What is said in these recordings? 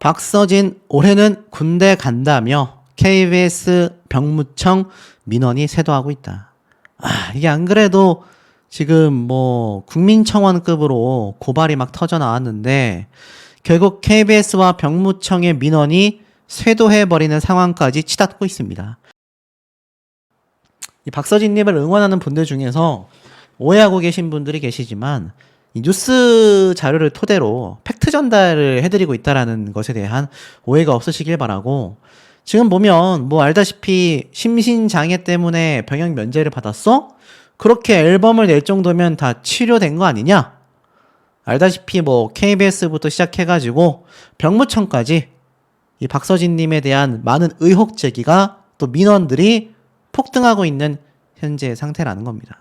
박서진 올해는 군대 간다며 KBS 병무청 민원이 쇄도하고 있다. 이게 안 그래도 지금 뭐 국민청원급으로 고발이 막 터져 나왔는데 결국 KBS와 병무청의 민원이 쇄도해버리는 상황까지 치닫고 있습니다. 이 박서진님을 응원하는 분들 중에서 오해하고 계신 분들이 계시지만 이 뉴스 자료를 토대로 팩트 전달을 해드리고 있다라는 것에 대한 오해가 없으시길 바라고, 지금 보면 뭐 알다시피 심신장애 때문에 병역 면제를 받았어? 그렇게 앨범을 낼 정도면 다 치료된 거 아니냐? 알다시피 뭐 KBS부터 시작해가지고 병무청까지 이 박서진님에 대한 많은 의혹 제기가 또 민원들이 폭등하고 있는 현재 상태라는 겁니다.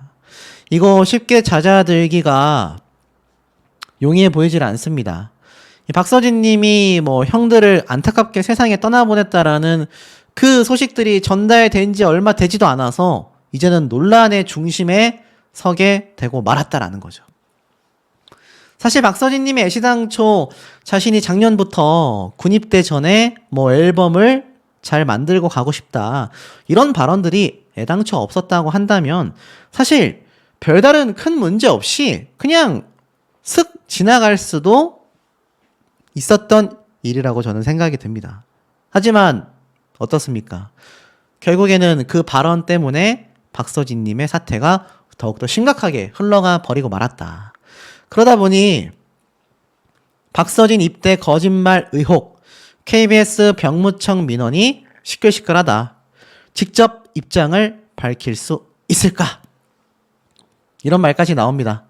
이거 쉽게 잦아들기가 용이해 보이질 않습니다. 이 박서진님이 뭐 형들을 안타깝게 세상에 떠나보냈다라는 그 소식들이 전달된 지 얼마 되지도 않아서 이제는 논란의 중심에 서게 되고 말았다라는 거죠. 사실 박서진님이 애시당초 자신이 작년부터 군입대 전에 뭐 앨범을 잘 만들고 가고 싶다, 이런 발언들이 애당초 없었다고 한다면 사실 별다른 큰 문제 없이 그냥 슥 지나갈 수도 있었던 일이라고 저는 생각이 듭니다. 하지만 어떻습니까? 결국에는 그 발언 때문에 박서진님의 사태가 더욱더 심각하게 흘러가 버리고 말았다. 그러다 보니 박서진 입대 거짓말 의혹, KBS 병무청 민원이 시끌시끌하다. 직접 입장을 밝힐 수 있을까? 이런 말까지 나옵니다.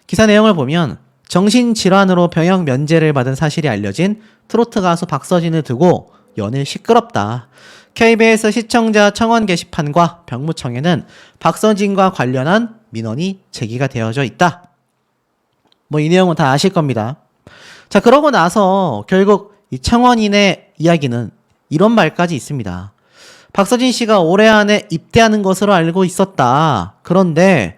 기사 내용을 보면 정신질환으로 병역 면제를 받은 사실이 알려진 트로트 가수 박서진을 두고 연일 시끄럽다. KBS 시청자 청원 게시판과 병무청에는 박서진과 관련한 민원이 제기가 되어져 있다. 뭐 이 내용은 다 아실 겁니다. 자, 그러고 나서 결국 이 청원인의 이야기는 이런 말까지 있습니다. 박서진 씨가 올해 안에 입대하는 것으로 알고 있었다. 그런데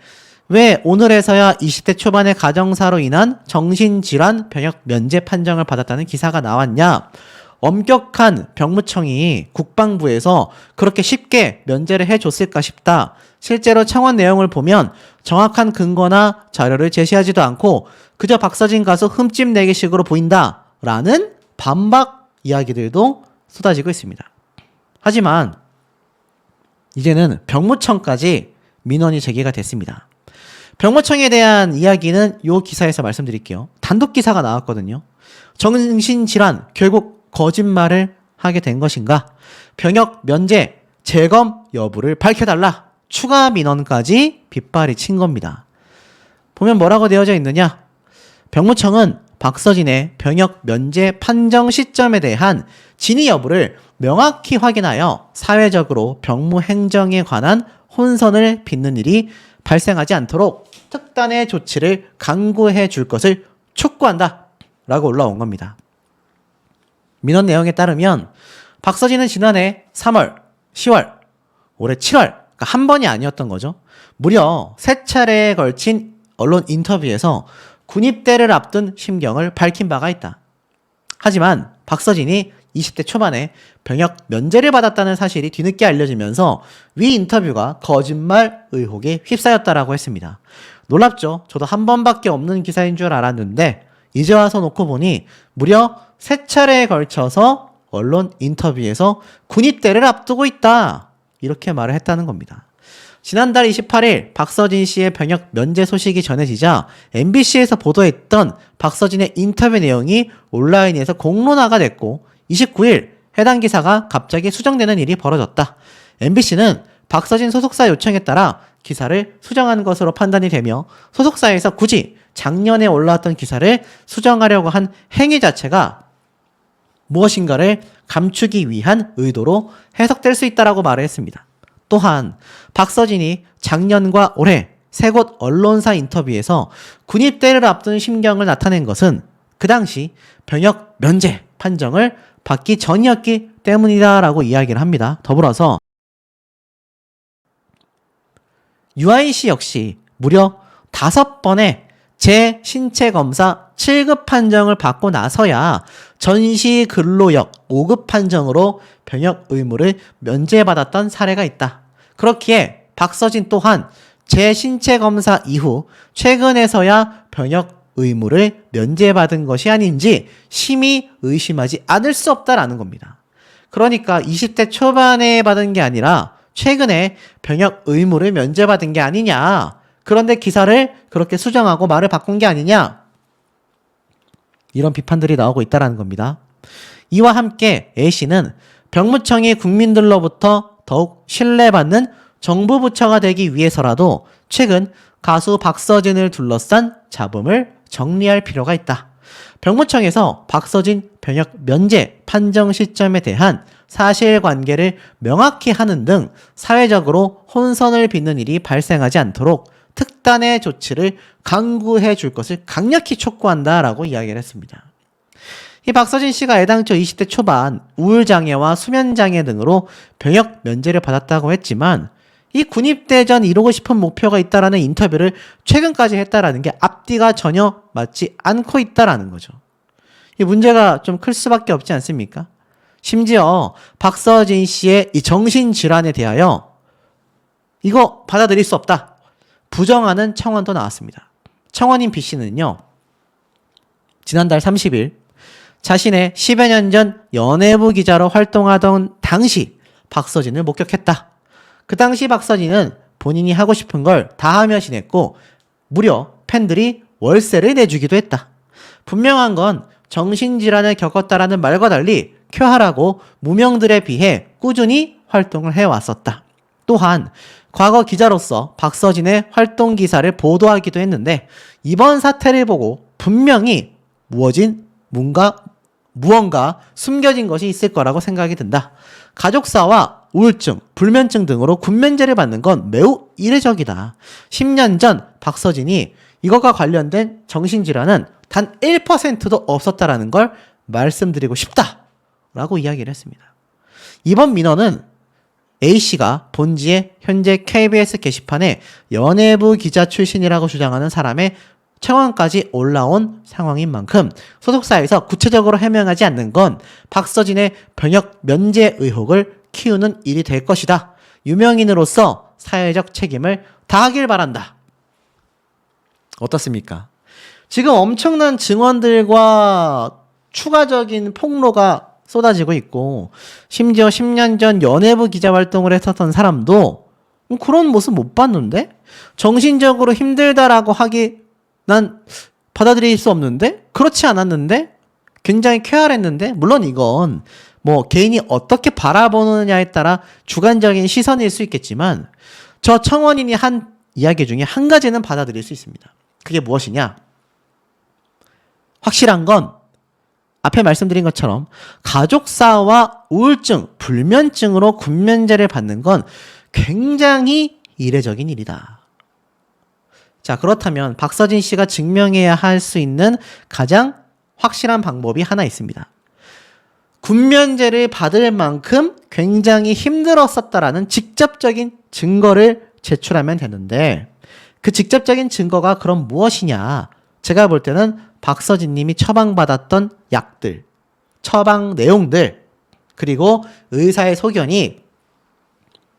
왜 오늘에서야 20대 초반의 가정사로 인한 정신질환 병역 면제 판정을 받았다는 기사가 나왔냐? 엄격한 병무청이 국방부에서 그렇게 쉽게 면제를 해줬을까 싶다. 실제로 청원 내용을 보면 정확한 근거나 자료를 제시하지도 않고 그저 박서진 가수 흠집 내기식으로 보인다 라는 반박 이야기들도 쏟아지고 있습니다. 하지만 이제는 병무청까지 민원이 제기가 됐습니다. 병무청에 대한 이야기는 이 기사에서 말씀드릴게요. 단독 기사가 나왔거든요. 정신질환 결국 거짓말을 하게 된 것인가? 병역 면제 재검 여부를 밝혀달라. 추가 민원까지 빗발이 친 겁니다. 보면 뭐라고 되어져 있느냐? 병무청은 박서진의 병역 면제 판정 시점에 대한 진위 여부를 명확히 확인하여 사회적으로 병무 행정에 관한 혼선을 빚는 일이 발생하지 않도록 특단의 조치를 강구해 줄 것을 촉구한다 라고 올라온 겁니다. 민원 내용에 따르면 박서진은 지난해 3월, 10월, 올해 7월, 그러니까 한 번이 아니었던 거죠. 무려 3차례에 걸친 언론 인터뷰에서 군입대를 앞둔 심경을 밝힌 바가 있다. 하지만 박서진이 20대 초반에 병역 면제를 받았다는 사실이 뒤늦게 알려지면서 위 인터뷰가 거짓말 의혹에 휩싸였다라고 했습니다. 놀랍죠? 저도 한 번밖에 없는 기사인 줄 알았는데 이제 와서 놓고 보니 무려 3차례에 걸쳐서 언론 인터뷰에서 군입대를 앞두고 있다, 이렇게 말을 했다는 겁니다. 지난달 28일 박서진 씨의 병역 면제 소식이 전해지자 MBC에서 보도했던 박서진의 인터뷰 내용이 온라인에서 공론화가 됐고 29일 해당 기사가 갑자기 수정되는 일이 벌어졌다. MBC는 박서진 소속사 요청에 따라 기사를 수정한 것으로 판단이 되며 소속사에서 굳이 작년에 올라왔던 기사를 수정하려고 한 행위 자체가 무엇인가를 감추기 위한 의도로 해석될 수 있다라고 말을 했습니다. 또한 박서진이 작년과 올해 세 곳 언론사 인터뷰에서 군입대를 앞둔 심경을 나타낸 것은 그 당시 병역 면제 판정을 받기 전이었기 때문이다라고 이야기를 합니다. 더불어서 유아인 씨 역시 무려 5번의 재신체 검사 7급 판정을 받고 나서야 전시 근로역 5급 판정으로 병역 의무를 면제받았던 사례가 있다. 그렇기에 박서진 또한 재신체 검사 이후 최근에서야 병역 의무를 면제받은 것이 아닌지 심히 의심하지 않을 수 없다라는 겁니다. 그러니까 20대 초반에 받은 게 아니라 최근에 병역 의무를 면제받은 게 아니냐. 그런데 기사를 그렇게 수정하고 말을 바꾼 게 아니냐. 이런 비판들이 나오고 있다는 겁니다. 이와 함께 A씨는 병무청이 국민들로부터 더욱 신뢰받는 정부 부처가 되기 위해서라도 최근 가수 박서진을 둘러싼 잡음을 정리할 필요가 있다. 병무청에서 박서진 병역 면제 판정 시점에 대한 사실관계를 명확히 하는 등 사회적으로 혼선을 빚는 일이 발생하지 않도록 특단의 조치를 강구해 줄 것을 강력히 촉구한다라고 이야기를 했습니다. 이 박서진 씨가 애당초 20대 초반 우울장애와 수면장애 등으로 병역 면제를 받았다고 했지만 이 군입대 전 이루고 싶은 목표가 있다라는 인터뷰를 최근까지 했다라는 게 앞뒤가 전혀 맞지 않고 있다라는 거죠. 이 문제가 좀 클 수밖에 없지 않습니까? 심지어 박서진 씨의 이 정신질환에 대하여 이거 받아들일 수 없다. 부정하는 청원도 나왔습니다. 청원인 B씨는요. 지난달 30일 자신의 10여 년 전 연예부 기자로 활동하던 당시 박서진을 목격했다. 그 당시 박서진은 본인이 하고 싶은 걸 다 하며 지냈고 무려 팬들이 월세를 내주기도 했다. 분명한 건 정신질환을 겪었다라는 말과 달리 쾌활하고 무명들에 비해 꾸준히 활동을 해왔었다. 또한 과거 기자로서 박서진의 활동 기사를 보도하기도 했는데 이번 사태를 보고 분명히 무언가 숨겨진 것이 있을 거라고 생각이 든다. 가족사와 우울증, 불면증 등으로 군면제를 받는 건 매우 이례적이다. 10년 전 박서진이 이것과 관련된 정신질환은 단 1%도 없었다라는 걸 말씀드리고 싶다라고 이야기를 했습니다. 이번 민원은 A씨가 본지의 현재 KBS 게시판에 연예부 기자 출신이라고 주장하는 사람의 청원까지 올라온 상황인 만큼 소속사에서 구체적으로 해명하지 않는 건 박서진의 병역 면제 의혹을 키우는 일이 될 것이다. 유명인으로서 사회적 책임을 다하길 바란다. 어떻습니까? 지금 엄청난 증언들과 추가적인 폭로가 쏟아지고 있고 심지어 10년 전 연예부 기자 활동을 했었던 사람도 그런 모습 못 봤는데? 정신적으로 힘들다라고 하기 난 받아들일 수 없는데? 그렇지 않았는데? 굉장히 쾌활했는데? 물론 이건 뭐 개인이 어떻게 바라보느냐에 따라 주관적인 시선일 수 있겠지만 저 청원인이 한 이야기 중에 한 가지는 받아들일 수 있습니다. 그게 무엇이냐? 확실한 건 앞에 말씀드린 것처럼 가족사와 우울증, 불면증으로 군면제를 받는 건 굉장히 이례적인 일이다. 자, 그렇다면 박서진 씨가 증명해야 할 수 있는 가장 확실한 방법이 하나 있습니다. 군면제를 받을 만큼 굉장히 힘들었었다라는 직접적인 증거를 제출하면 되는데 그 직접적인 증거가 그럼 무엇이냐? 제가 볼 때는 박서진 님이 처방받았던 약들, 처방 내용들, 그리고 의사의 소견이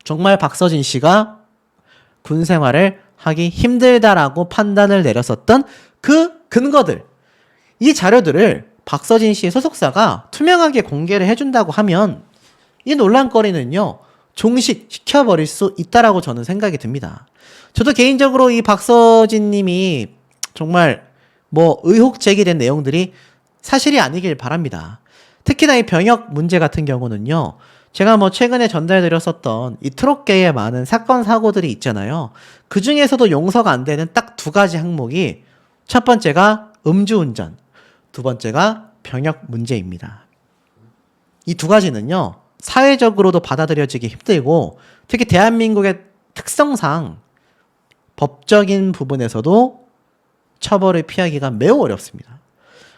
정말 박서진 씨가 군 생활을 하기 힘들다라고 판단을 내렸었던 그 근거들, 이 자료들을 박서진 씨의 소속사가 투명하게 공개를 해준다고 하면 이 논란거리는요, 종식시켜버릴 수 있다라고 저는 생각이 듭니다. 저도 개인적으로 이 박서진 님이 정말 의혹 제기된 내용들이 사실이 아니길 바랍니다. 특히나 이 병역 문제 같은 경우는요, 제가 최근에 전달드렸었던 이 트롯계의 많은 사건, 사고들이 있잖아요. 그 중에서도 용서가 안 되는 딱 두 가지 항목이 첫 번째가 음주운전, 두 번째가 병역 문제입니다. 이 두 가지는요, 사회적으로도 받아들여지기 힘들고 특히 대한민국의 특성상 법적인 부분에서도 처벌을 피하기가 매우 어렵습니다.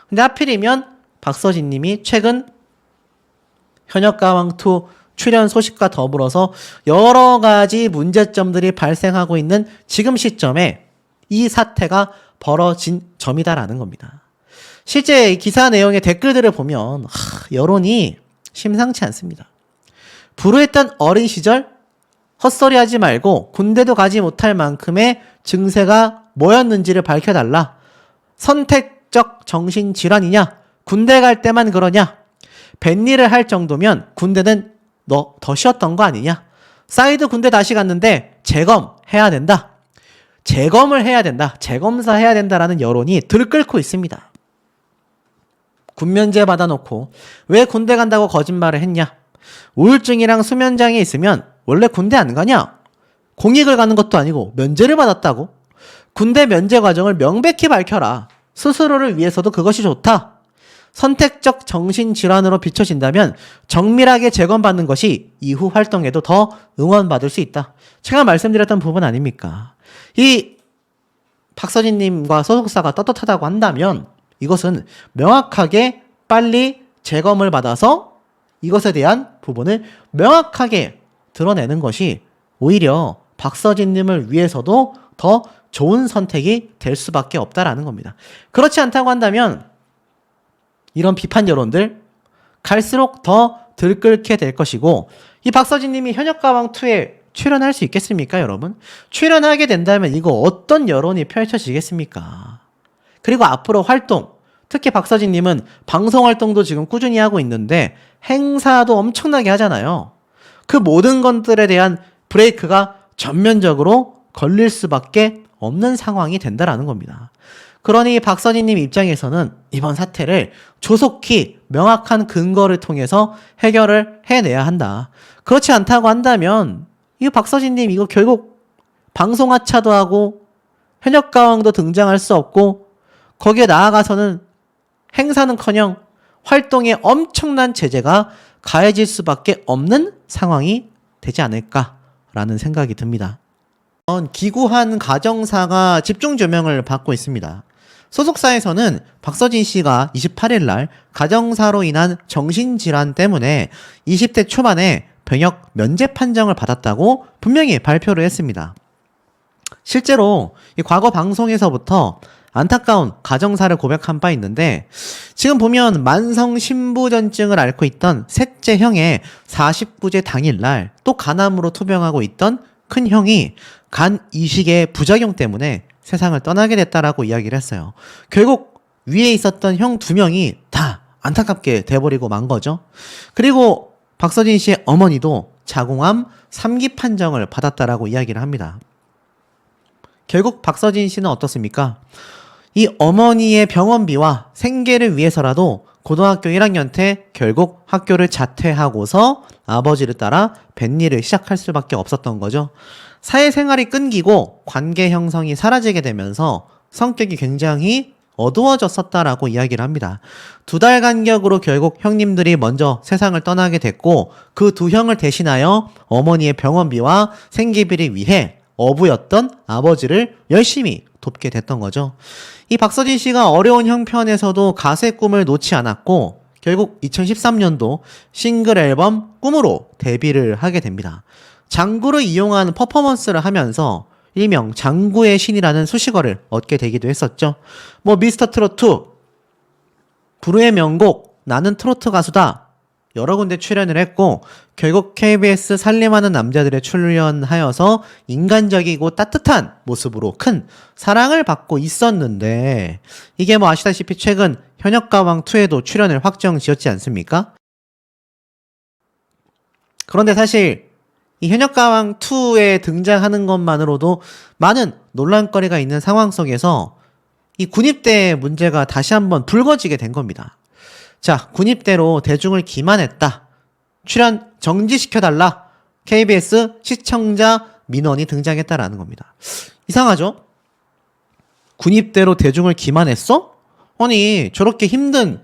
근데 하필이면 박서진 님이 최근 현역가왕2 출연 소식과 더불어서 여러 가지 문제점들이 발생하고 있는 지금 시점에 이 사태가 벌어진 점이다라는 겁니다. 실제 이 기사 내용의 댓글들을 보면 여론이 심상치 않습니다. 불우했던 어린 시절 헛소리하지 말고 군대도 가지 못할 만큼의 증세가 뭐였는지를 밝혀달라. 선택적 정신질환이냐? 군대 갈 때만 그러냐? 뱃일을 할 정도면 군대는 너 더 쉬었던 거 아니냐? 사이드 군대 다시 갔는데 재검해야 된다. 재검을 해야 된다. 재검사 해야 된다라는 여론이 들끓고 있습니다. 군면제 받아놓고 왜 군대 간다고 거짓말을 했냐? 우울증이랑 수면장애 있으면 원래 군대 안 가냐? 공익을 가는 것도 아니고 면제를 받았다고? 군대 면제 과정을 명백히 밝혀라. 스스로를 위해서도 그것이 좋다. 선택적 정신질환으로 비춰진다면 정밀하게 재검받는 것이 이후 활동에도 더 응원받을 수 있다. 제가 말씀드렸던 부분 아닙니까? 이 박서진님과 소속사가 떳떳하다고 한다면 이것은 명확하게 빨리 재검을 받아서 이것에 대한 부분을 명확하게 드러내는 것이 오히려 박서진님을 위해서도 더 좋은 선택이 될 수밖에 없다라는 겁니다. 그렇지 않다고 한다면 이런 비판 여론들 갈수록 더 들끓게 될 것이고, 이 박서진님이 현역가왕2에 출연할 수 있겠습니까, 여러분? 출연하게 된다면 이거 어떤 여론이 펼쳐지겠습니까? 그리고 앞으로 활동, 특히 박서진님은 방송 활동도 지금 꾸준히 하고 있는데 행사도 엄청나게 하잖아요. 그 모든 것들에 대한 브레이크가 전면적으로 걸릴 수밖에 없는 상황이 된다라는 겁니다. 그러니 박서진님 입장에서는 이번 사태를 조속히 명확한 근거를 통해서 해결을 해내야 한다. 그렇지 않다고 한다면 이 박서진님 이거 결국 방송 하차도 하고 현역가왕도 등장할 수 없고 거기에 나아가서는 행사는커녕 활동에 엄청난 제재가 가해질 수밖에 없는 상황이 되지 않을까라는 생각이 듭니다. 기구한 가정사가 집중 조명을 받고 있습니다. 소속사에서는 박서진 씨가 28일 날 가정사로 인한 정신질환 때문에 20대 초반에 병역 면제 판정을 받았다고 분명히 발표를 했습니다. 실제로 이 과거 방송에서부터 안타까운 가정사를 고백한 바 있는데, 지금 보면 만성 신부전증을 앓고 있던 셋째 형의 49제 당일날 또 간암으로 투병하고 있던 큰 형이 간 이식의 부작용 때문에 세상을 떠나게 됐다라고 이야기를 했어요. 결국 위에 있었던 형 2명이 다 안타깝게 돼버리고 만 거죠. 그리고 박서진 씨의 어머니도 자궁암 3기 판정을 받았다라고 이야기를 합니다. 결국 박서진 씨는 어떻습니까? 이 어머니의 병원비와 생계를 위해서라도 고등학교 1학년 때 결국 학교를 자퇴하고서 아버지를 따라 뱃일을 시작할 수밖에 없었던 거죠. 사회생활이 끊기고 관계 형성이 사라지게 되면서 성격이 굉장히 어두워졌었다라고 이야기를 합니다. 2달 간격으로 결국 형님들이 먼저 세상을 떠나게 됐고, 그 2형을 대신하여 어머니의 병원비와 생계비를 위해 어부였던 아버지를 열심히 돕게 됐던 거죠. 이 박서진 씨가 어려운 형편에서도 가수의 꿈을 놓지 않았고 결국 2013년도 싱글 앨범 꿈으로 데뷔를 하게 됩니다. 장구를 이용한 퍼포먼스를 하면서 일명 장구의 신이라는 수식어를 얻게 되기도 했었죠. 미스터 트로트, 불후의 명곡 나는 트로트 가수다 여러 군데 출연을 했고, 결국 KBS 살림하는 남자들에 출연하여서 인간적이고 따뜻한 모습으로 큰 사랑을 받고 있었는데, 이게 아시다시피 최근 현역가왕2에도 출연을 확정 지었지 않습니까? 그런데 사실 이 현역가왕2에 등장하는 것만으로도 많은 논란거리가 있는 상황 속에서 이 군입대 문제가 다시 한번 불거지게 된 겁니다. 자, 군입대로 대중을 기만했다. 출연 정지시켜달라. KBS 시청자 민원이 등장했다라는 겁니다. 이상하죠? 군입대로 대중을 기만했어? 아니, 저렇게 힘든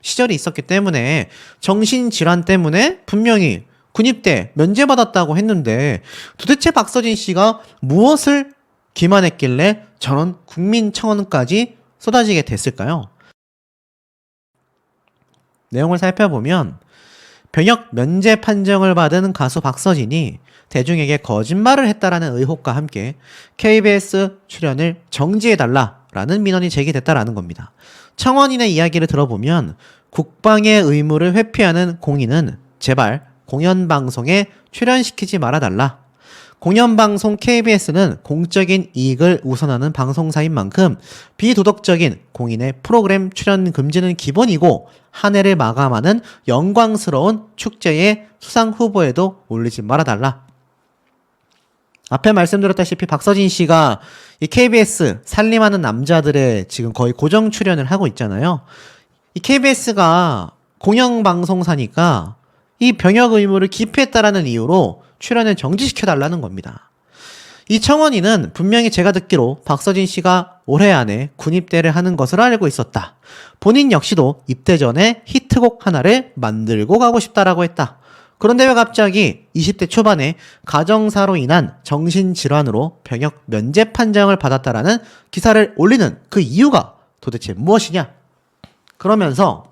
시절이 있었기 때문에, 정신질환 때문에 분명히 군입대 면제받았다고 했는데 도대체 박서진 씨가 무엇을 기만했길래 저런 국민청원까지 쏟아지게 됐을까요? 내용을 살펴보면 병역 면제 판정을 받은 가수 박서진이 대중에게 거짓말을 했다라는 의혹과 함께 KBS 출연을 정지해달라 라는 민원이 제기됐다라는 겁니다. 청원인의 이야기를 들어보면 국방의 의무를 회피하는 공인은 제발 공연방송에 출연시키지 말아달라. 공연방송 KBS는 공적인 이익을 우선하는 방송사인 만큼 비도덕적인 공인의 프로그램 출연 금지는 기본이고 한 해를 마감하는 영광스러운 축제의 수상 후보에도 올리지 말아달라. 앞에 말씀드렸다시피 박서진 씨가 이 KBS 살림하는 남자들의 지금 거의 고정 출연을 하고 있잖아요. 이 KBS가 공영방송사니까 이 병역 의무를 기피했다라는 이유로 출연을 정지시켜달라는 겁니다. 이 청원인은 분명히 제가 듣기로 박서진 씨가 올해 안에 군 입대를 하는 것으로 알고 있었다. 본인 역시도 입대 전에 히트곡 하나를 만들고 가고 싶다라고 했다. 그런데 왜 갑자기 20대 초반에 가정사로 인한 정신질환으로 병역 면제 판정을 받았다라는 기사를 올리는 그 이유가 도대체 무엇이냐? 그러면서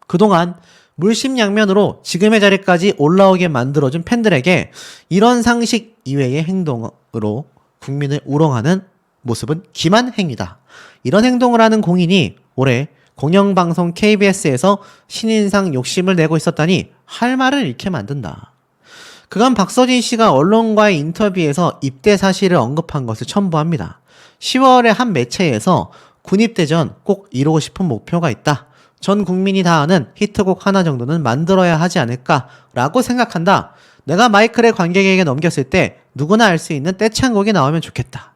그동안 물심양면으로 지금의 자리까지 올라오게 만들어준 팬들에게 이런 상식 이외의 행동으로 국민을 우롱하는 모습은 기만 행위다. 이런 행동을 하는 공인이 올해 공영방송 KBS에서 신인상 욕심을 내고 있었다니 할 말을 잃게 만든다. 그간 박서진 씨가 언론과의 인터뷰에서 입대 사실을 언급한 것을 첨부합니다. 10월에 한 매체에서 군입대 전 꼭 이루고 싶은 목표가 있다. 전 국민이 다 아는 히트곡 하나 정도는 만들어야 하지 않을까라고 생각한다. 내가 마이크를 관객에게 넘겼을 때 누구나 알 수 있는 떼창곡이 나오면 좋겠다.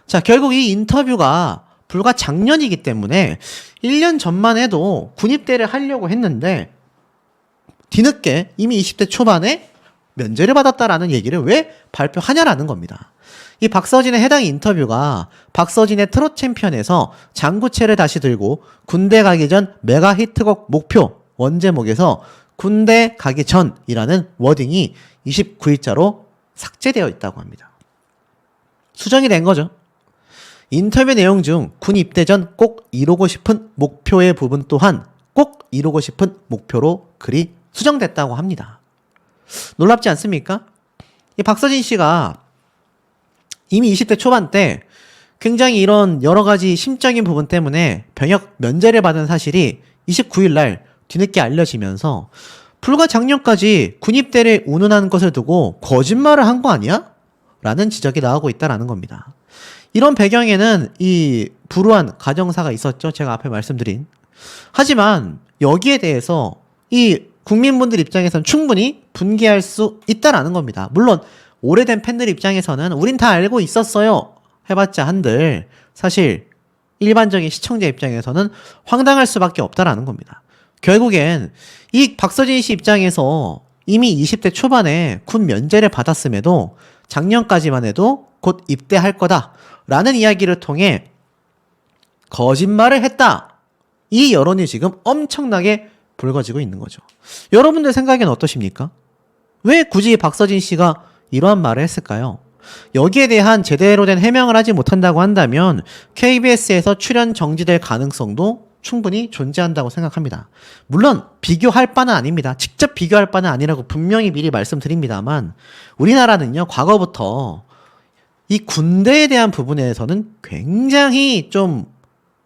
자, 결국 이 인터뷰가 불과 작년이기 때문에 1년 전만 해도 군입대를 하려고 했는데 뒤늦게 이미 20대 초반에 면제를 받았다라는 얘기를 왜 발표하냐라는 겁니다. 이 박서진의 해당 인터뷰가 박서진의 트롯 챔피언에서 장구채를 다시 들고 군대 가기 전 메가 히트곡 목표 원제목에서 군대 가기 전이라는 워딩이 29일자로 삭제되어 있다고 합니다. 수정이 된 거죠. 인터뷰 내용 중 군 입대 전 꼭 이루고 싶은 목표의 부분 또한 꼭 이루고 싶은 목표로 글이 수정됐다고 합니다. 놀랍지 않습니까? 이 박서진 씨가 이미 20대 초반 때 굉장히 이런 여러 가지 심적인 부분 때문에 병역 면제를 받은 사실이 29일 날 뒤늦게 알려지면서 불과 작년까지 군입대를 운운한 것을 두고 거짓말을 한 거 아니야? 라는 지적이 나오고 있다는 겁니다. 이런 배경에는 이 불우한 가정사가 있었죠. 제가 앞에 말씀드린. 하지만 여기에 대해서 이 국민분들 입장에서는 충분히 분개할 수 있다라는 겁니다. 물론 오래된 팬들 입장에서는 우린 다 알고 있었어요 해봤자 한들 사실 일반적인 시청자 입장에서는 황당할 수밖에 없다라는 겁니다. 결국엔 이 박서진 씨 입장에서 이미 20대 초반에 군 면제를 받았음에도 작년까지만 해도 곧 입대할 거다라는 이야기를 통해 거짓말을 했다. 이 여론이 지금 엄청나게 불거지고 있는 거죠. 여러분들 생각엔 어떠십니까? 왜 굳이 박서진 씨가 이러한 말을 했을까요? 여기에 대한 제대로 된 해명을 하지 못한다고 한다면 KBS에서 출연 정지될 가능성도 충분히 존재한다고 생각합니다. 물론 비교할 바는 아닙니다. 직접 비교할 바는 아니라고 분명히 미리 말씀드립니다만 우리나라는요 과거부터 이 군대에 대한 부분에서는 굉장히 좀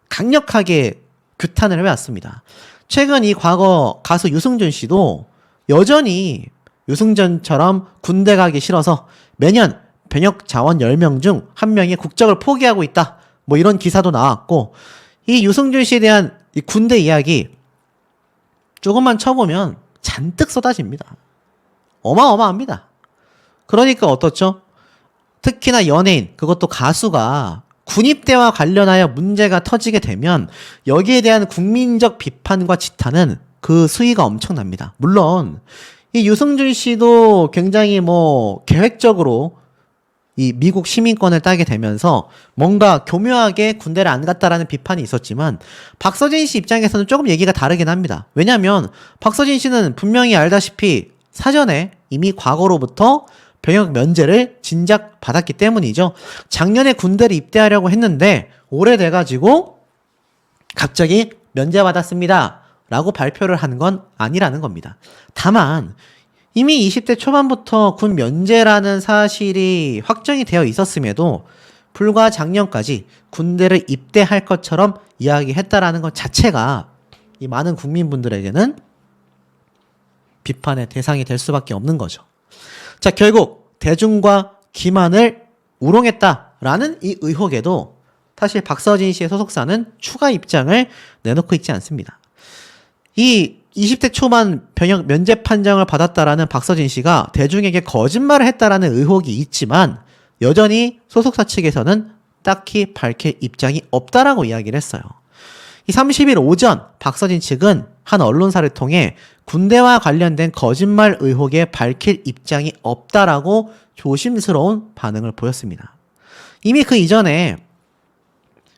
강력하게 규탄을 해왔습니다. 최근 이 과거 가수 유승준 씨도 여전히 유승전처럼 군대 가기 싫어서 매년 병역 자원 10명 중 1명이 국적을 포기하고 있다. 뭐 이런 기사도 나왔고 이 유승준 씨에 대한 이 군대 이야기 조금만 쳐보면 잔뜩 쏟아집니다. 어마어마합니다. 그러니까 어떻죠? 특히나 연예인, 그것도 가수가 군입대와 관련하여 문제가 터지게 되면 여기에 대한 국민적 비판과 지탄은 그 수위가 엄청납니다. 물론 이 유승준 씨도 굉장히 뭐 계획적으로 이 미국 시민권을 따게 되면서 뭔가 교묘하게 군대를 안 갔다라는 비판이 있었지만 박서진 씨 입장에서는 조금 얘기가 다르긴 합니다. 왜냐하면 박서진 씨는 분명히 알다시피 사전에 이미 과거로부터 병역 면제를 진작 받았기 때문이죠. 작년에 군대를 입대하려고 했는데 오래돼가지고 갑자기 면제받았습니다 라고 발표를 한 건 아니라는 겁니다. 다만 이미 20대 초반부터 군 면제라는 사실이 확정이 되어 있었음에도 불과 작년까지 군대를 입대할 것처럼 이야기했다라는 것 자체가 이 많은 국민분들에게는 비판의 대상이 될 수밖에 없는 거죠. 자, 결국 대중과 기만을 우롱했다라는 이 의혹에도 사실 박서진 씨의 소속사는 추가 입장을 내놓고 있지 않습니다. 이 20대 초반 병역 면제 판정을 받았다라는 박서진 씨가 대중에게 거짓말을 했다라는 의혹이 있지만 여전히 소속사 측에서는 딱히 밝힐 입장이 없다라고 이야기를 했어요. 이 30일 오전 박서진 측은 한 언론사를 통해 군대와 관련된 거짓말 의혹에 밝힐 입장이 없다라고 조심스러운 반응을 보였습니다. 이미 그 이전에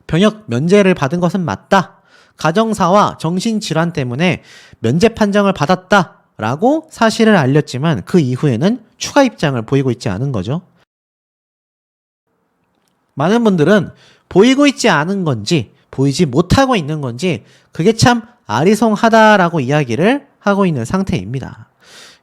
병역 면제를 받은 것은 맞다. 가정사와 정신질환 때문에 면제 판정을 받았다라고 사실을 알렸지만 그 이후에는 추가 입장을 보이고 있지 않은 거죠. 많은 분들은 보이고 있지 않은 건지 보이지 못하고 있는 건지 그게 참 아리송하다라고 이야기를 하고 있는 상태입니다.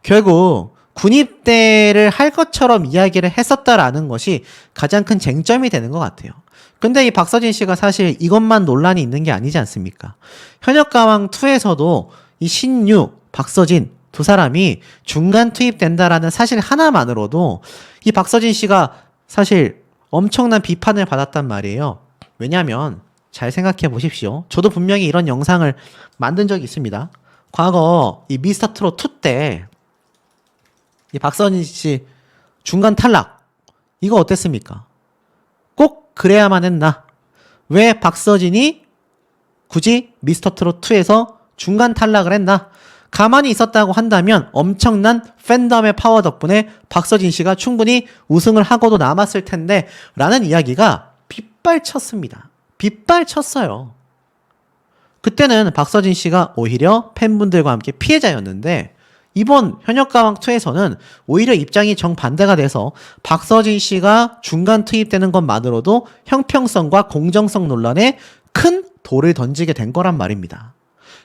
결국 군입대를 할 것처럼 이야기를 했었다라는 것이 가장 큰 쟁점이 되는 것 같아요. 근데 이 박서진 씨가 사실 이것만 논란이 있는 게 아니지 않습니까? 현역가왕2에서도 이 신유, 박서진 두 사람이 중간 투입된다라는 사실 하나만으로도 이 박서진 씨가 사실 엄청난 비판을 받았단 말이에요. 왜냐하면 잘 생각해 보십시오. 저도 분명히 이런 영상을 만든 적이 있습니다. 과거 이 미스터 트롯 2 때 이 박서진 씨 중간 탈락 이거 어땠습니까? 꼭 그래야만 했나? 왜 박서진이 굳이 미스터 트롯 2에서 중간 탈락을 했나? 가만히 있었다고 한다면 엄청난 팬덤의 파워 덕분에 박서진 씨가 충분히 우승을 하고도 남았을 텐데 라는 이야기가 빗발쳤습니다. 빗발쳤어요. 그때는 박서진 씨가 오히려 팬분들과 함께 피해자였는데 이번 현역가왕2에서는 오히려 입장이 정반대가 돼서 박서진 씨가 중간 투입되는 것만으로도 형평성과 공정성 논란에 큰 돌을 던지게 된 거란 말입니다.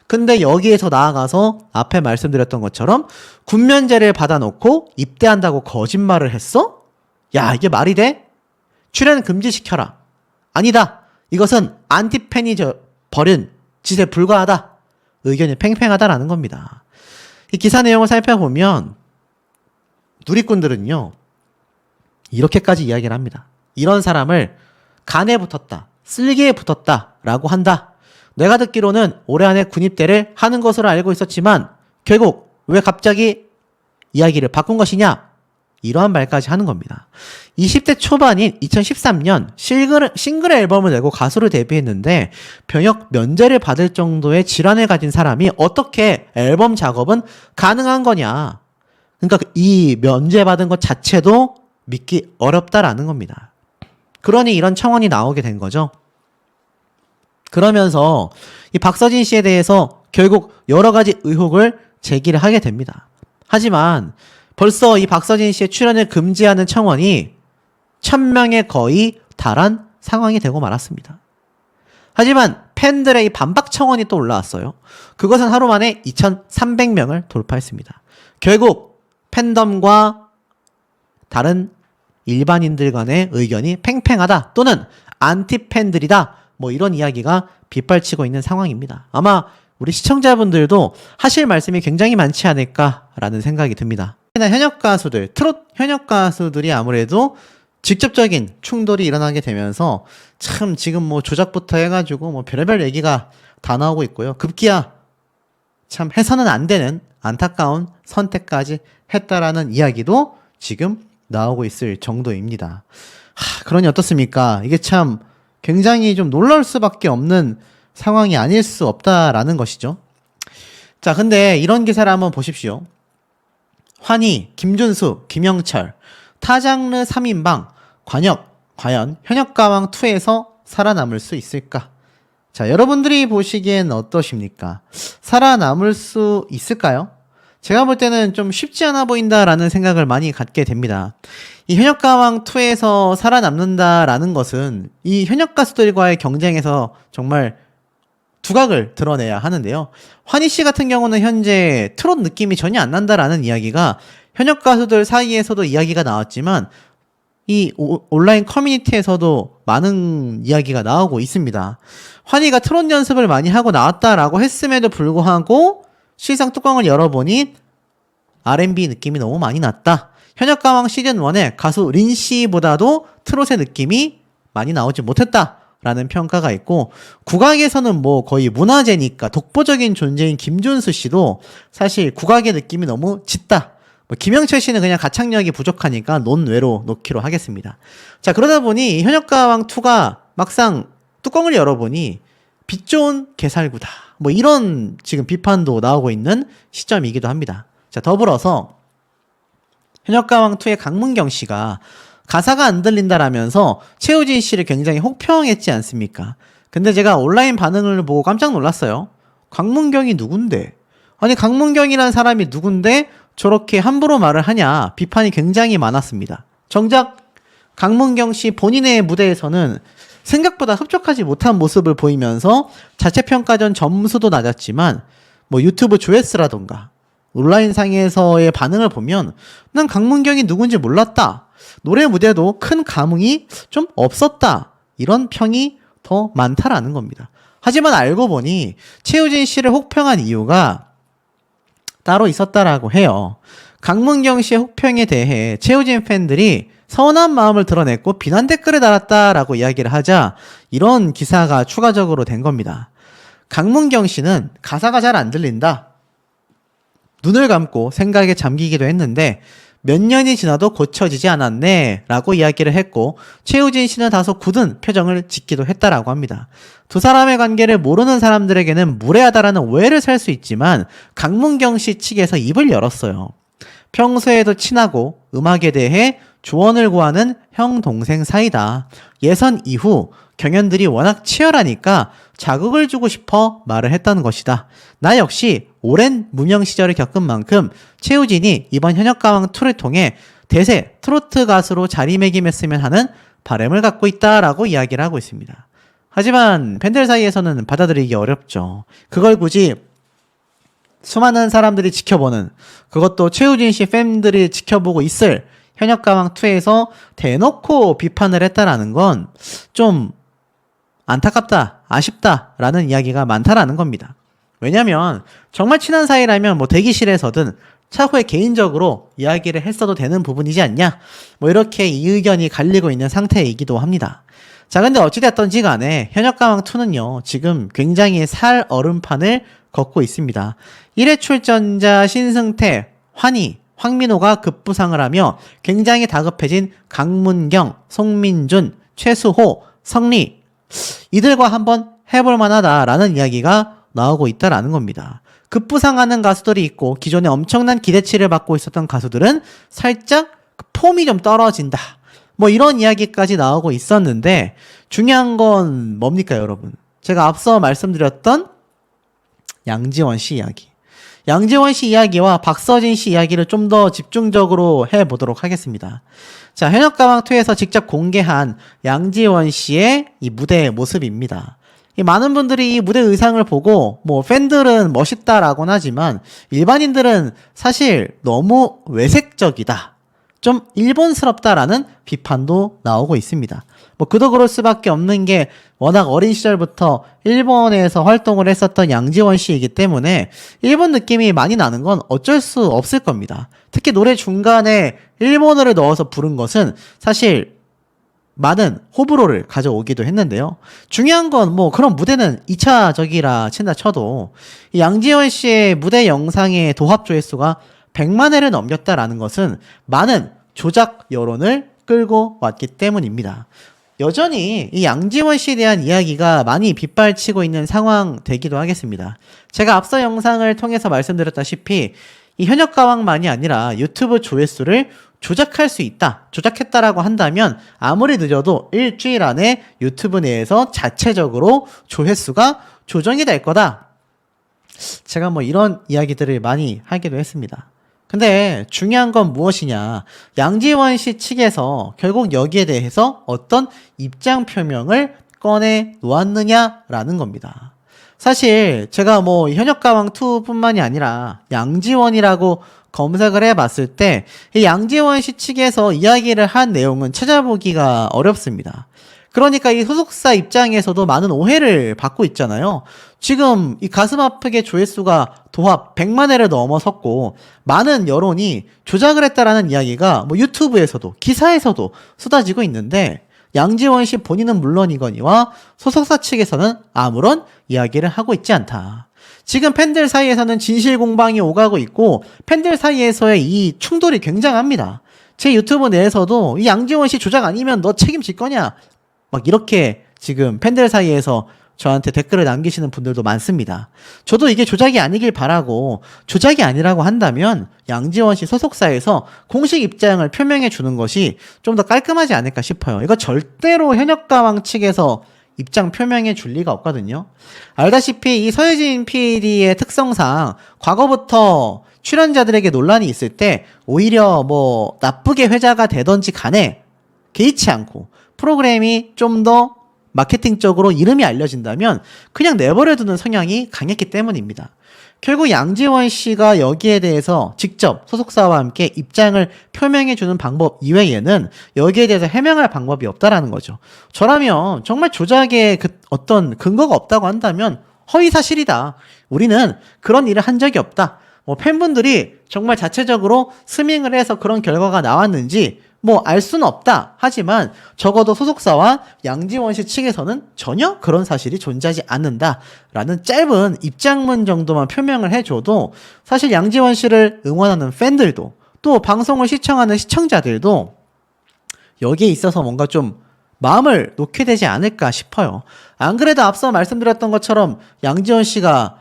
근데 여기에서 나아가서 앞에 말씀드렸던 것처럼 군면제를 받아놓고 입대한다고 거짓말을 했어? 야, 이게 말이 돼? 출연 금지시켜라. 아니다. 이것은 안티팬이 벌인 짓에 불과하다. 의견이 팽팽하다라는 겁니다. 이 기사 내용을 살펴보면 누리꾼들은요. 이렇게까지 이야기를 합니다. 이런 사람을 간에 붙었다. 쓸개에 붙었다. 라고 한다. 내가 듣기로는 올해 안에 군입대를 하는 것으로 알고 있었지만 결국 왜 갑자기 이야기를 바꾼 것이냐? 이러한 말까지 하는 겁니다. 20대 초반인 2013년 싱글 앨범을 내고 가수로 데뷔했는데 병역 면제를 받을 정도의 질환을 가진 사람이 어떻게 앨범 작업은 가능한 거냐? 그러니까 이 면제 받은 것 자체도 믿기 어렵다라는 겁니다. 그러니 이런 청원이 나오게 된 거죠. 그러면서 이 박서진 씨에 대해서 결국 여러 가지 의혹을 제기를 하게 됩니다. 하지만 벌써 이 박서진 씨의 출연을 금지하는 청원이 1000명에 거의 달한 상황이 되고 말았습니다. 하지만 팬들의 이 반박 청원이 또 올라왔어요. 그것은 하루 만에 2300명을 돌파했습니다. 결국 팬덤과 다른 일반인들 간의 의견이 팽팽하다 또는 안티팬들이다 뭐 이런 이야기가 빗발치고 있는 상황입니다. 아마 우리 시청자분들도 하실 말씀이 굉장히 많지 않을까라는 생각이 듭니다. 현역 가수들, 트롯 현역 가수들이 아무래도 직접적인 충돌이 일어나게 되면서 참 지금 뭐 조작부터 해가지고 뭐 별의별 얘기가 다 나오고 있고요. 급기야 참 해서는 안 되는 안타까운 선택까지 했다라는 이야기도 지금 나오고 있을 정도입니다. 그러니 어떻습니까? 이게 참 굉장히 좀 놀라울 수밖에 없는 상황이 아닐 수 없다라는 것이죠. 자, 근데 이런 기사를 한번 보십시오. 환희, 김준수, 김영철, 타장르 3인방, 과연 현역가왕2에서 살아남을 수 있을까? 자, 여러분들이 보시기엔 어떠십니까? 살아남을 수 있을까요? 제가 볼 때는 좀 쉽지 않아 보인다라는 생각을 많이 갖게 됩니다. 이 현역가왕2에서 살아남는다라는 것은 이 현역 가수들과의 경쟁에서 정말 두각을 드러내야 하는데요. 환희 씨 같은 경우는 현재 트롯 느낌이 전혀 안 난다라는 이야기가 현역 가수들 사이에서도 이야기가 나왔지만 온라인 커뮤니티에서도 많은 이야기가 나오고 있습니다. 환희가 트롯 연습을 많이 하고 나왔다라고 했음에도 불구하고 실상 뚜껑을 열어보니 R&B 느낌이 너무 많이 났다. 현역가왕 시즌1에 가수 린씨보다도 트롯의 느낌이 많이 나오지 못했다 라는 평가가 있고, 국악에서는 뭐 거의 문화재니까 독보적인 존재인 김준수 씨도 사실 국악의 느낌이 너무 짙다. 김영철 씨는 그냥 가창력이 부족하니까 논외로 놓기로 하겠습니다. 자, 그러다 보니 현역가왕2가 막상 뚜껑을 열어보니 빛 좋은 개살구다. 뭐 이런 지금 비판도 나오고 있는 시점이기도 합니다. 자, 더불어서 현역가왕2의 강문경 씨가 가사가 안 들린다라면서 최우진 씨를 굉장히 혹평했지 않습니까? 근데 제가 온라인 반응을 보고 깜짝 놀랐어요. 강문경이 누군데? 아니, 강문경이란 사람이 누군데 저렇게 함부로 말을 하냐 비판이 굉장히 많았습니다. 정작 강문경 씨 본인의 무대에서는 생각보다 흡족하지 못한 모습을 보이면서 자체평가전 점수도 낮았지만 뭐 유튜브 조회수라던가 온라인상에서의 반응을 보면 난 강문경이 누군지 몰랐다. 노래 무대도 큰 감흥이 좀 없었다. 이런 평이 더 많다라는 겁니다. 하지만 알고 보니 최우진 씨를 혹평한 이유가 따로 있었다라고 해요. 강문경 씨의 혹평에 대해 최우진 팬들이 서운한 마음을 드러냈고 비난 댓글을 달았다라고 이야기를 하자 이런 기사가 추가적으로 된 겁니다. 강문경 씨는 가사가 잘 안 들린다. 눈을 감고 생각에 잠기기도 했는데 몇 년이 지나도 고쳐지지 않았네 라고 이야기를 했고, 최우진 씨는 다소 굳은 표정을 짓기도 했다라고 합니다. 두 사람의 관계를 모르는 사람들에게는 무례하다라는 오해를 살 수 있지만 강문경 씨 측에서 입을 열었어요. 평소에도 친하고 음악에 대해 조언을 구하는 형 동생 사이다. 예선 이후 경연들이 워낙 치열하니까 자극을 주고 싶어 말을 했다는 것이다. 나 역시 오랜 무명 시절을 겪은 만큼 최우진이 이번 현역가왕2를 통해 대세 트로트 가수로 자리매김했으면 하는 바람을 갖고 있다라고 이야기를 하고 있습니다. 하지만 팬들 사이에서는 받아들이기 어렵죠. 그걸 굳이 수많은 사람들이 지켜보는, 그것도 최우진 씨 팬들이 지켜보고 있을 현역가왕2에서 대놓고 비판을 했다라는 건 좀 안타깝다, 아쉽다라는 이야기가 많다라는 겁니다. 왜냐면 정말 친한 사이라면 뭐 대기실에서든 차후에 개인적으로 이야기를 했어도 되는 부분이지 않냐, 뭐 이렇게 이 의견이 갈리고 있는 상태이기도 합니다. 자, 근데 어찌됐던지 간에 현역가왕2는요 지금 굉장히 살 얼음판을 걷고 있습니다. 1회 출전자 신승태, 환희, 황민호가 급부상을 하며 굉장히 다급해진 강문경, 송민준, 최수호, 성리, 이들과 한번 해볼 만하다라는 이야기가 나오고 있다라는 겁니다. 급부상하는 가수들이 있고 기존에 엄청난 기대치를 받고 있었던 가수들은 살짝 폼이 좀 떨어진다, 뭐 이런 이야기까지 나오고 있었는데, 중요한 건 뭡니까 여러분? 제가 앞서 말씀드렸던 양지원 씨 이야기, 양지원 씨 이야기와 박서진 씨 이야기를 좀 더 집중적으로 해보도록 하겠습니다. 자, 현역가왕2에서 직접 공개한 양지원 씨의 이 무대의 모습입니다. 많은 분들이 이 무대 의상을 보고 뭐 팬들은 멋있다라고는 하지만 일반인들은 사실 너무 외색적이다, 좀 일본스럽다라는 비판도 나오고 있습니다. 뭐 그도 그럴 수밖에 없는 게 워낙 어린 시절부터 일본에서 활동을 했었던 양지원 씨이기 때문에 일본 느낌이 많이 나는 건 어쩔 수 없을 겁니다. 특히 노래 중간에 일본어를 넣어서 부른 것은 사실 많은 호불호를 가져오기도 했는데요. 중요한 건 뭐 그런 무대는 2차적이라 친다 쳐도 이 양지원 씨의 무대 영상의 도합 조회수가 100만 회를 넘겼다라는 것은 많은 조작 여론을 끌고 왔기 때문입니다. 여전히 이 양지원 씨에 대한 이야기가 많이 빗발치고 있는 상황 되기도 하겠습니다. 제가 앞서 영상을 통해서 말씀드렸다시피 이 현역가왕만이 아니라 유튜브 조회수를 조작할 수 있다, 조작했다라고 한다면 아무리 늦어도 일주일 안에 유튜브 내에서 자체적으로 조회수가 조정이 될 거다. 제가 뭐 이런 이야기들을 많이 하기도 했습니다. 근데 중요한 건 무엇이냐, 양지원 씨 측에서 결국 여기에 대해서 어떤 입장 표명을 꺼내 놓았느냐라는 겁니다. 사실 제가 뭐 현역가왕 2뿐만이 아니라 양지원이라고 검색을 해봤을 때 이 양지원 씨 측에서 이야기를 한 내용은 찾아보기가 어렵습니다. 그러니까 이 소속사 입장에서도 많은 오해를 받고 있잖아요. 지금 이 가슴 아프게 조회수가 도합 100만 회를 넘어섰고 많은 여론이 조작을 했다라는 이야기가 뭐 유튜브에서도 기사에서도 쏟아지고 있는데 양지원 씨 본인은 물론이거니와 소속사 측에서는 아무런 이야기를 하고 있지 않다. 지금 팬들 사이에서는 진실 공방이 오가고 있고 팬들 사이에서의 이 충돌이 굉장합니다. 제 유튜브 내에서도 이 양지원 씨 조작 아니면 너 책임질 거냐? 막 이렇게 지금 팬들 사이에서 저한테 댓글을 남기시는 분들도 많습니다. 저도 이게 조작이 아니길 바라고 조작이 아니라고 한다면 양지원 씨 소속사에서 공식 입장을 표명해 주는 것이 좀 더 깔끔하지 않을까 싶어요. 이거 절대로 현역가왕 측에서 입장 표명해 줄 리가 없거든요. 알다시피 이 서유진 PD의 특성상 과거부터 출연자들에게 논란이 있을 때 오히려 뭐 나쁘게 회자가 되던지 간에 개의치 않고 프로그램이 좀 더 마케팅적으로 이름이 알려진다면 그냥 내버려두는 성향이 강했기 때문입니다. 결국 양지원 씨가 여기에 대해서 직접 소속사와 함께 입장을 표명해주는 방법 이외에는 여기에 대해서 해명할 방법이 없다라는 거죠. 저라면 정말 조작에 어떤 근거가 없다고 한다면 허위사실이다. 우리는 그런 일을 한 적이 없다. 뭐 팬분들이 정말 자체적으로 스밍을 해서 그런 결과가 나왔는지 뭐 알 수는 없다. 하지만 적어도 소속사와 양지원 씨 측에서는 전혀 그런 사실이 존재하지 않는다라는 짧은 입장문 정도만 표명을 해줘도 사실 양지원 씨를 응원하는 팬들도 또 방송을 시청하는 시청자들도 여기에 있어서 뭔가 좀 마음을 놓게 되지 않을까 싶어요. 안 그래도 앞서 말씀드렸던 것처럼 양지원 씨가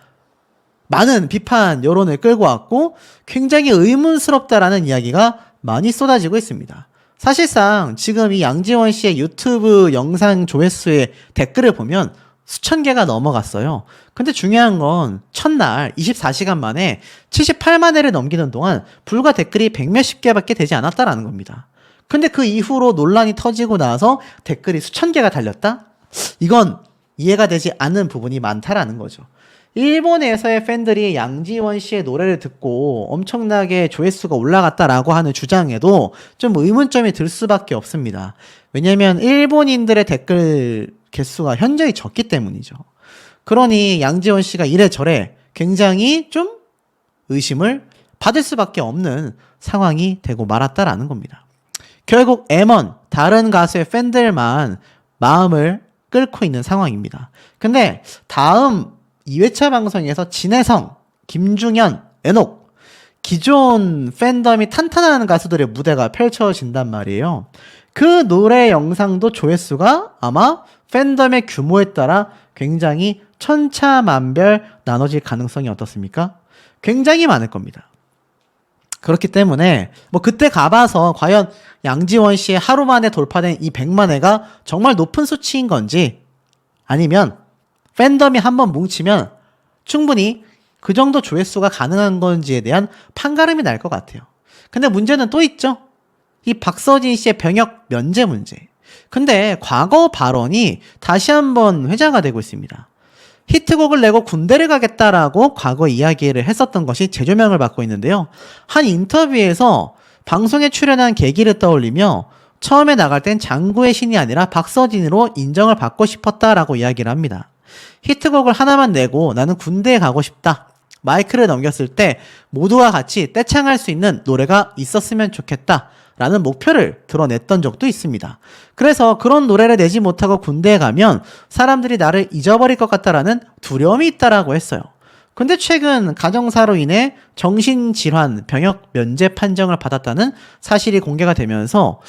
많은 비판 여론을 끌고 왔고 굉장히 의문스럽다라는 이야기가 많이 쏟아지고 있습니다. 사실상 지금 이 양지원 씨의 유튜브 영상 조회수의 댓글을 보면 수천 개가 넘어갔어요. 근데 중요한 건 첫날 24시간 만에 78만 회를 넘기는 동안 불과 댓글이 100몇십 개밖에 되지 않았다라는 겁니다. 근데 그 이후로 논란이 터지고 나서 댓글이 수천 개가 달렸다? 이건 이해가 되지 않는 부분이 많다라는 거죠. 일본에서의 팬들이 양지원 씨의 노래를 듣고 엄청나게 조회수가 올라갔다라고 하는 주장에도 좀 의문점이 들 수밖에 없습니다. 왜냐면 일본인들의 댓글 개수가 현저히 적기 때문이죠. 그러니 양지원 씨가 이래저래 굉장히 좀 의심을 받을 수밖에 없는 상황이 되고 말았다라는 겁니다. 결국 M1 다른 가수의 팬들만 마음을 끓고 있는 상황입니다. 근데 다음 2회차 방송에서 진혜성, 김중현, 애녹 기존 팬덤이 탄탄한 가수들의 무대가 펼쳐진단 말이에요. 그 노래 영상도 조회수가 아마 팬덤의 규모에 따라 굉장히 천차만별 나눠질 가능성이 어떻습니까? 굉장히 많을 겁니다. 그렇기 때문에 뭐 그때 가봐서 과연 양지원 씨의 하루 만에 돌파된 이 100만 회가 정말 높은 수치인 건지 아니면 팬덤이 한번 뭉치면 충분히 그 정도 조회수가 가능한 건지에 대한 판가름이 날 것 같아요. 근데 문제는 또 있죠. 이 박서진 씨의 병역 면제 문제. 근데 과거 발언이 다시 한번 회자가 되고 있습니다. 히트곡을 내고 군대를 가겠다라고 과거 이야기를 했었던 것이 재조명을 받고 있는데요. 한 인터뷰에서 방송에 출연한 계기를 떠올리며 처음에 나갈 땐 장구의 신이 아니라 박서진으로 인정을 받고 싶었다라고 이야기를 합니다. 히트곡을 하나만 내고 나는 군대에 가고 싶다. 마이크를 넘겼을 때 모두와 같이 떼창할 수 있는 노래가 있었으면 좋겠다. 라는 목표를 드러냈던 적도 있습니다. 그래서 그런 노래를 내지 못하고 군대에 가면 사람들이 나를 잊어버릴 것 같다라는 두려움이 있다라고 했어요. 근데 최근 가정사로 인해 정신질환 병역 면제 판정을 받았다는 사실이 공개가 되면서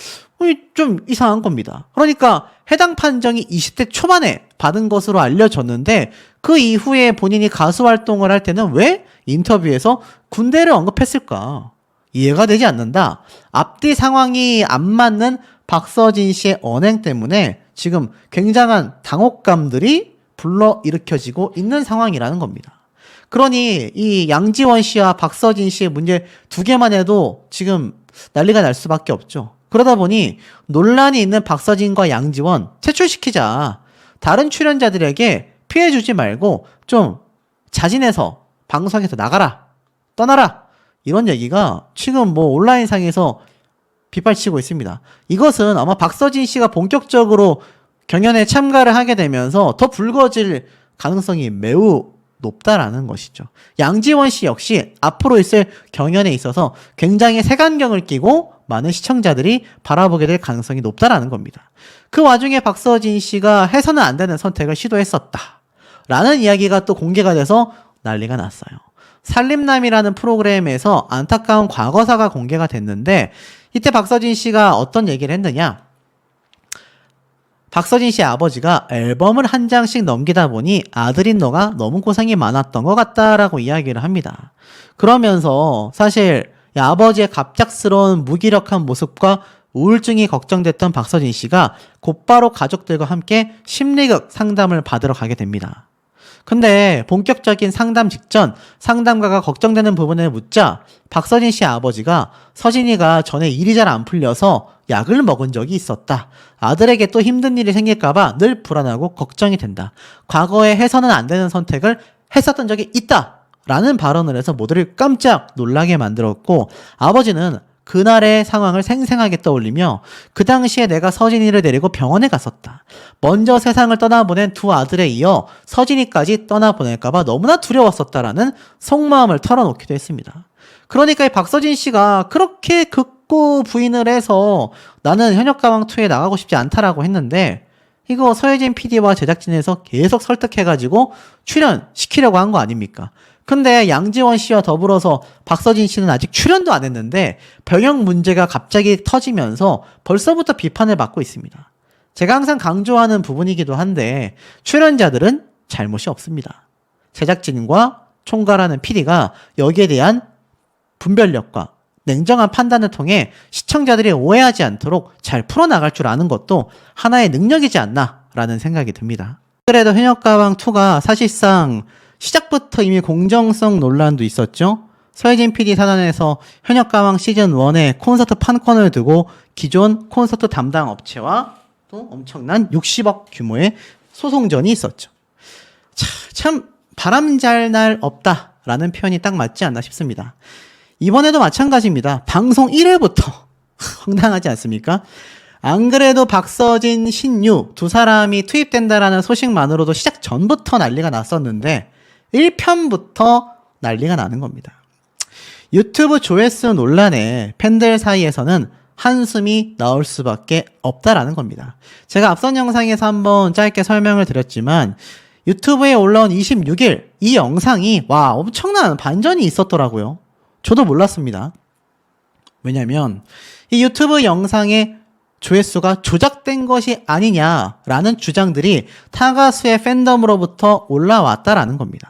좀 이상한 겁니다. 그러니까 해당 판정이 20대 초반에 받은 것으로 알려졌는데 그 이후에 본인이 가수 활동을 할 때는 왜 인터뷰에서 군대를 언급했을까? 이해가 되지 않는다. 앞뒤 상황이 안 맞는 박서진 씨의 언행 때문에 지금 굉장한 당혹감들이 불러일으켜지고 있는 상황이라는 겁니다. 그러니 이 양지원 씨와 박서진 씨의 문제 두 개만 해도 지금 난리가 날 수밖에 없죠. 그러다 보니 논란이 있는 박서진과 양지원 퇴출시키자. 다른 출연자들에게 피해주지 말고 좀 자진해서 방송에서 나가라, 떠나라, 이런 얘기가 지금 뭐 온라인상에서 빗발치고 있습니다. 이것은 아마 박서진 씨가 본격적으로 경연에 참가를 하게 되면서 더 불거질 가능성이 매우 높다라는 것이죠. 양지원 씨 역시 앞으로 있을 경연에 있어서 굉장히 색안경을 끼고 많은 시청자들이 바라보게 될 가능성이 높다라는 겁니다. 그 와중에 박서진 씨가 해서는 안 되는 선택을 시도했었다 라는 이야기가 또 공개가 돼서 난리가 났어요. 살림남이라는 프로그램에서 안타까운 과거사가 공개가 됐는데, 이때 박서진 씨가 어떤 얘기를 했느냐, 박서진 씨의 아버지가 앨범을 한 장씩 넘기다 보니 아들인 너가 너무 고생이 많았던 것 같다라고 이야기를 합니다. 그러면서 사실 아버지의 갑작스러운 무기력한 모습과 우울증이 걱정됐던 박서진 씨가 곧바로 가족들과 함께 심리극 상담을 받으러 가게 됩니다. 근데 본격적인 상담 직전 상담가가 걱정되는 부분을 묻자 박서진 씨 아버지가 서진이가 전에 일이 잘 안 풀려서 약을 먹은 적이 있었다. 아들에게 또 힘든 일이 생길까봐 늘 불안하고 걱정이 된다. 과거에 해서는 안 되는 선택을 했었던 적이 있다. 라는 발언을 해서 모두를 깜짝 놀라게 만들었고, 아버지는 그날의 상황을 생생하게 떠올리며 그 당시에 내가 서진이를 데리고 병원에 갔었다. 먼저 세상을 떠나보낸 두 아들에 이어 서진이까지 떠나보낼까봐 너무나 두려웠었다라는 속마음을 털어놓기도 했습니다. 그러니까 이 박서진 씨가 그렇게 극구 부인을 해서 나는 현역가왕2에 나가고 싶지 않다라고 했는데, 이거 서혜진 PD와 제작진에서 계속 설득해가지고 출연시키려고 한 거 아닙니까? 근데 양지원 씨와 더불어서 박서진 씨는 아직 출연도 안 했는데 병역 문제가 갑자기 터지면서 벌써부터 비판을 받고 있습니다. 제가 항상 강조하는 부분이기도 한데 출연자들은 잘못이 없습니다. 제작진과 총괄하는 PD가 여기에 대한 분별력과 냉정한 판단을 통해 시청자들이 오해하지 않도록 잘 풀어나갈 줄 아는 것도 하나의 능력이지 않나라는 생각이 듭니다. 그래도 현역가왕2가 사실상 시작부터 이미 공정성 논란도 있었죠. 서혜진 PD 사단에서 현역가왕 시즌1에 콘서트 판권을 두고 기존 콘서트 담당 업체와 또 엄청난 60억 규모의 소송전이 있었죠. 참 바람잘 없다라는 표현이 딱 맞지 않나 싶습니다. 이번에도 마찬가지입니다. 방송 1회부터 황당하지 않습니까? 안 그래도 박서진, 신유 두 사람이 투입된다라는 소식만으로도 시작 전부터 난리가 났었는데 1편부터 난리가 나는 겁니다. 유튜브 조회수 논란에 팬들 사이에서는 한숨이 나올 수밖에 없다라는 겁니다. 제가 앞선 영상에서 한번 짧게 설명을 드렸지만 유튜브에 올라온 26일 이 영상이 엄청난 반전이 있었더라고요. 저도 몰랐습니다. 왜냐면 이 유튜브 영상의 조회수가 조작된 것이 아니냐라는 주장들이 타가수의 팬덤으로부터 올라왔다라는 겁니다.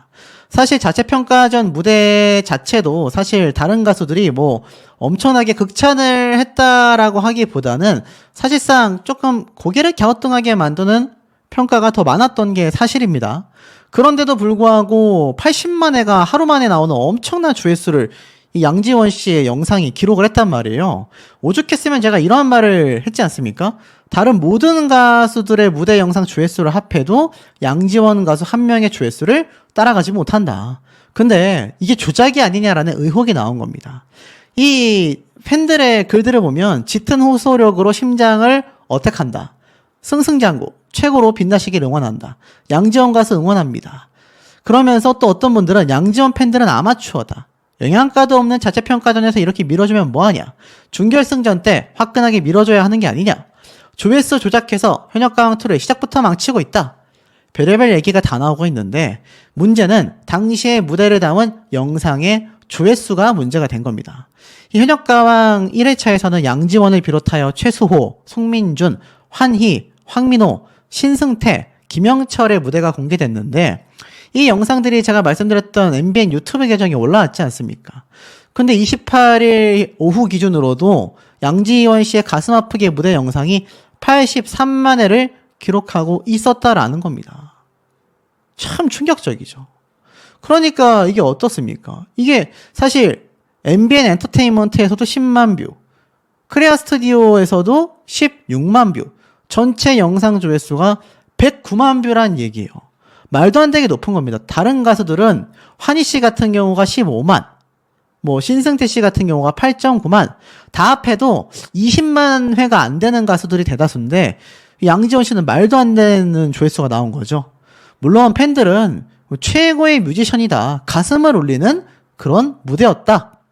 사실 자체평가전 무대 자체도 사실 다른 가수들이 엄청나게 극찬을 했다라고 하기보다는 사실상 조금 고개를 갸우뚱하게 만드는 평가가 더 많았던 게 사실입니다. 그런데도 불구하고 80만 회가 하루 만에 나오는 엄청난 조회수를 이 양지원 씨의 영상이 기록을 했단 말이에요. 오죽했으면 제가 이런 말을 했지 않습니까? 다른 모든 가수들의 무대 영상 조회수를 합해도 양지원 가수 한 명의 조회수를 따라가지 못한다. 근데 이게 조작이 아니냐라는 의혹이 나온 겁니다. 이 팬들의 글들을 보면 짙은 호소력으로 심장을 어택한다. 승승장구 최고로 빛나시길 응원한다. 양지원 가수 응원합니다. 그러면서 또 어떤 분들은 양지원 팬들은 아마추어다. 영양가도 없는 자체평가전에서 이렇게 밀어주면 뭐하냐. 준결승전 때 화끈하게 밀어줘야 하는 게 아니냐. 조회수 조작해서 현역가왕2를 시작부터 망치고 있다. 별의별 얘기가 다 나오고 있는데 문제는 당시의 무대를 담은 영상의 조회수가 문제가 된 겁니다. 이 현역가왕 1회차에서는 양지원을 비롯하여 최수호, 송민준, 환희, 황민호, 신승태, 김영철의 무대가 공개됐는데 이 영상들이 제가 말씀드렸던 MBN 유튜브 계정에 올라왔지 않습니까? 근데 28일 오후 기준으로도 양지원 씨의 가슴 아프게 무대 영상이 83만 회를 기록하고 있었다라는 겁니다. 참 충격적이죠. 그러니까 이게 어떻습니까? 이게 사실 MBN 엔터테인먼트에서도 10만 뷰, 크레아 스튜디오에서도 16만 뷰, 전체 영상 조회수가 109만 뷰란 얘기예요. 말도 안 되게 높은 겁니다. 다른 가수들은 환희 씨 같은 경우가 15만, 뭐 신승태 씨 같은 경우가 8.9만, 다 합해도 20만 회가 안 되는 가수들이 대다수인데 양지원 씨는 말도 안 되는 조회수가 나온 거죠. 물론 팬들은 최고의 뮤지션이다, 가슴을 울리는 그런 무대였다,